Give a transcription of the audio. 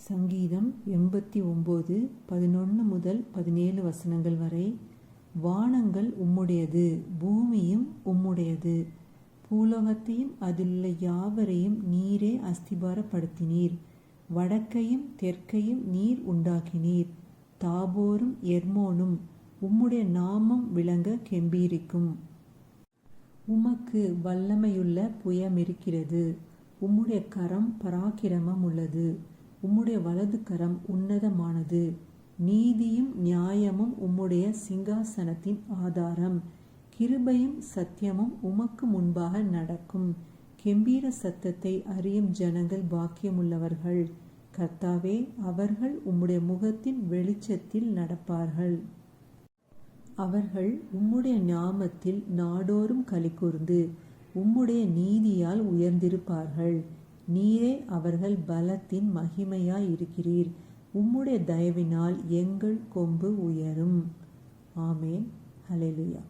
சங்கீதம் 89 11 முதல் 17 வசனங்கள் வரை. வானங்கள் உம்முடையது, பூமியும் உம்முடையது, பூலோகத்தையும் அதிலுள்ள யாவரையும் நீரே அஸ்திபாரப்படுத்தினீர். வடக்கையும் தெற்கையும் நீர் உண்டாக்கினீர். தாபோரும் எர்மோனும் உம்முடைய நாமம் விளங்க கெம்பீரிக்கும். உமக்கு வல்லமையுள்ள புயமிருக்கிறது. உம்முடைய கரம் பராக்கிரமம் உள்ளது. உம்முடைய வலது கரம் உன்னதமானது. நீதியும் நியாயமும் உம்முடைய சிங்காசனத்தின் ஆதாரம். கிருபையும் சத்தியமும் உமக்கு முன்பாக நடக்கும். கெம்பீர சத்தத்தை அறியும் ஜனங்கள் பாக்கியமுள்ளவர்கள். கர்த்தாவே, அவர்கள் உம்முடைய முகத்தின் வெளிச்சத்தில் நடப்பார்கள். அவர்கள் உம்முடைய நாமத்தில் நாடோறும் களிகூர்ந்து உம்முடைய நீதியால் உயர்ந்திருப்பார்கள். நீரே அவர்கள் பலத்தின் மகிமையாயிருக்கிறீர். உம்முடைய தயவினால் எங்கள் கொம்பு உயரும். ஆமேன். ஹல்லேலூயா.